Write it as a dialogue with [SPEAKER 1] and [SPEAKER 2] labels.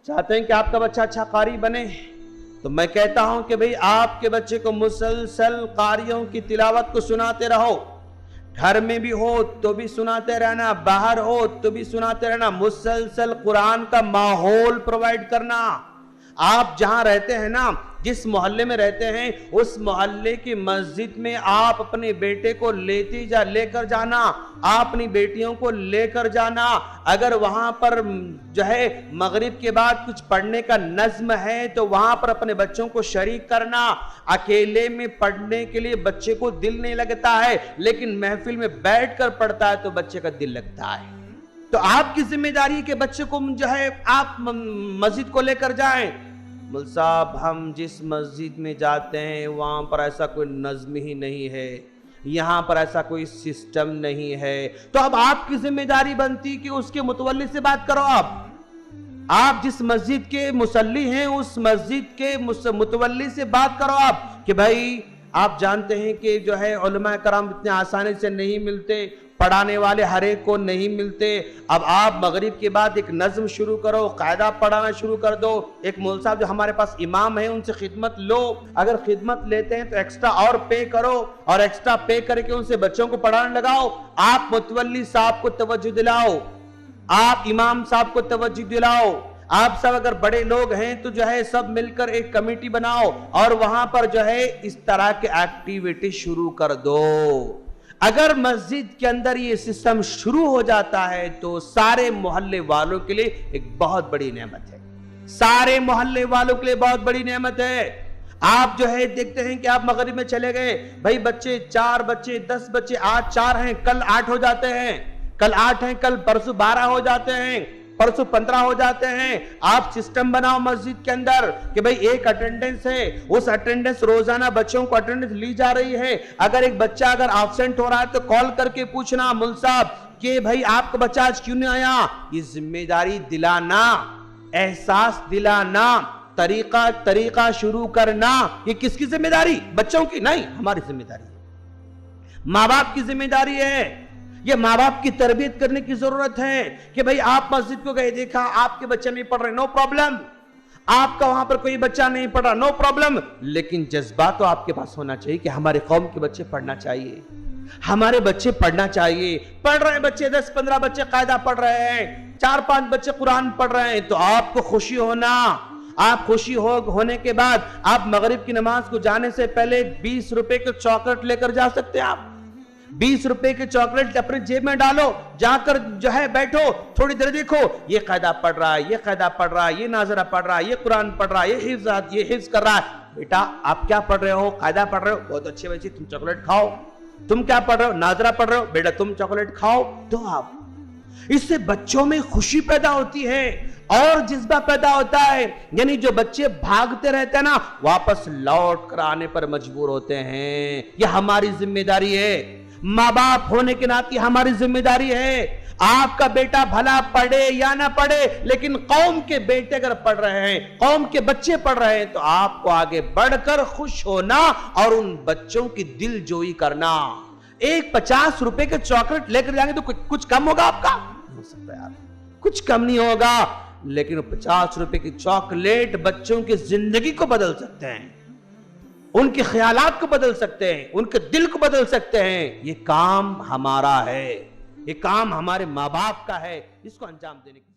[SPEAKER 1] چاہتے ہیں کہ آپ کا بچہ اچھا قاری بنے، تو میں کہتا ہوں کہ بھئی آپ کے بچے کو مسلسل قاریوں کی تلاوت کو سناتے رہو، گھر میں بھی ہو تو بھی سناتے رہنا، باہر ہو تو بھی سناتے رہنا، مسلسل قرآن کا ماحول پرووائڈ کرنا۔ آپ جہاں رہتے ہیں نا، جس محلے میں رہتے ہیں، اس محلے کی مسجد میں آپ اپنے بیٹے کو لے کر جانا، آپ اپنی بیٹیوں کو لے کر جانا۔ اگر وہاں پر جو ہے مغرب کے بعد کچھ پڑھنے کا نظم ہے تو وہاں پر اپنے بچوں کو شریک کرنا۔ اکیلے میں پڑھنے کے لیے بچے کو دل نہیں لگتا ہے، لیکن محفل میں بیٹھ کر پڑھتا ہے تو بچے کا دل لگتا ہے۔ تو آپ کی ذمہ داری ہے کہ بچے کو جو ہے آپ مسجد کو لے کر جائیں۔ مول صاحب ہم جس مسجد میں جاتے ہیں وہاں پر ایسا کوئی نظم ہی نہیں ہے، یہاں پر ایسا کوئی سسٹم نہیں ہے، تو اب آپ کی ذمہ داری بنتی کہ اس کے متولی سے بات کرو۔ آپ جس مسجد کے مصلی ہیں اس مسجد کے متولی سے بات کرو آپ کہ بھائی آپ جانتے ہیں کہ جو ہے علماء کرام اتنے آسانی سے نہیں ملتے، پڑھانے والے ہر ایک کو نہیں ملتے۔ اب آپ مغرب کے بعد ایک نظم شروع کرو، قاعدہ پڑھانا شروع کر دو۔ ایک مول صاحب جو ہمارے پاس امام ہیں ان سے خدمت لو، اگر خدمت لیتے ہیں تو ایکسٹرا اور پے کرو، اور ایکسٹرا پے کر کے ان سے بچوں کو پڑھانے لگاؤ۔ آپ متولی صاحب کو توجہ دلاؤ، آپ امام صاحب کو توجہ دلاؤ، آپ سب اگر بڑے لوگ ہیں تو جو ہے سب مل کر ایک کمیٹی بناؤ اور وہاں پر جو ہے اس طرح کے ایکٹیویٹی شروع کر دو۔ اگر مسجد کے اندر یہ سسٹم شروع ہو جاتا ہے تو سارے محلے والوں کے لیے ایک بہت بڑی نعمت ہے، سارے محلے والوں کے لیے بہت بڑی نعمت ہے۔ آپ جو ہے دیکھتے ہیں کہ آپ مغرب میں چلے گئے، بھائی بچے 4 بچے 10 بچے، آج 4 ہیں کل 8 ہو جاتے ہیں، کل 8 ہیں کل پرسوں 12 ہو جاتے ہیں، پرسوں 15 ہو جاتے ہیں۔ آپ سسٹم بناؤ مسجد کے اندر کہ بھئی ایک اٹینڈنس ہے، اس اٹینڈنس روزانہ بچوں کو اٹینڈنس لی جا رہی ہے۔ اگر ایک بچہ اگر آبسینٹ ہو رہا ہے تو کال کر کے پوچھنا مول صاحب کہ بھئی آپ کا بچہ آج کیوں نہیں آیا۔ یہ ذمہ داری دلانا، احساس دلانا، طریقہ شروع کرنا، یہ کس کی ذمہ داری؟ بچوں کی نہیں، ہماری ذمہ داری ہے، ماں باپ کی ذمہ داری ہے۔ یہ ماں باپ کی تربیت کرنے کی ضرورت ہے کہ بھئی آپ مسجد کو گئے، دیکھا آپ کے بچے نہیں پڑھ رہے، نو پرابلم، آپ کا وہاں پر کوئی بچہ نہیں پڑھ رہا، نو پرابلم، لیکن جذبہ تو آپ کے پاس ہونا چاہیے کہ ہمارے قوم کے بچے پڑھنا چاہیے، ہمارے بچے پڑھنا چاہیے۔ پڑھ رہے ہیں بچے، 10-15 بچے قاعدہ پڑھ رہے ہیں، 4-5 بچے قرآن پڑھ رہے ہیں، تو آپ کو خوشی ہونا۔ آپ خوشی ہونے کے بعد آپ مغرب کی نماز کو جانے سے پہلے 20 روپے کے چاکلیٹ لے کر جا سکتے ہیں۔ آپ 20 روپے کے چاکلیٹ اپنے جیب میں ڈالو، جا کر جو ہے بیٹھو، تھوڑی دیر دیکھو یہ قاعدہ پڑھ رہا ہے، یہ قاعدہ پڑھ رہا ہے، یہ ناظرہ پڑھ رہا ہے، یہ قرآن پڑھ رہا ہے، یہ حفظ کر رہا ہے۔ بیٹا آپ کیا پڑھ رہے ہو؟ قاعدہ پڑھ رہے ہو، بہت اچھے بچے، تم چاکلیٹ کھاؤ۔ تم کیا پڑھ رہے ہو؟ ناظرہ پڑھ رہے ہو، بیٹا تم چاکلیٹ کھاؤ۔ تو آپ اس سے بچوں میں خوشی پیدا ہوتی ہے اور جذبہ پیدا ہوتا ہے، یعنی جو بچے بھاگتے رہتے ہیں نا واپس لوٹ کر آنے پر مجبور ہوتے ہیں۔ یہ ہماری ذمہ داری ہے، ماں باپ ہونے کے ناطے ہماری ذمہ داری ہے۔ آپ کا بیٹا بھلا پڑھے یا نہ پڑھے، لیکن قوم کے بیٹے اگر پڑھ رہے ہیں، قوم کے بچے پڑھ رہے ہیں، تو آپ کو آگے بڑھ کر خوش ہونا اور ان بچوں کی دل جوئی کرنا۔ ایک 50 روپے کے چاکلیٹ لے کر جائیں گے تو کچھ کم ہوگا آپ کا؟ ہو سکتا ہے یار کچھ کم نہیں ہوگا، لیکن 50 روپے کی چاکلیٹ بچوں کی زندگی کو بدل سکتے ہیں، ان کے خیالات کو بدل سکتے ہیں، ان کے دل کو بدل سکتے ہیں۔ یہ کام ہمارا ہے، یہ کام ہمارے ماں باپ کا ہے، اس کو انجام دینے کی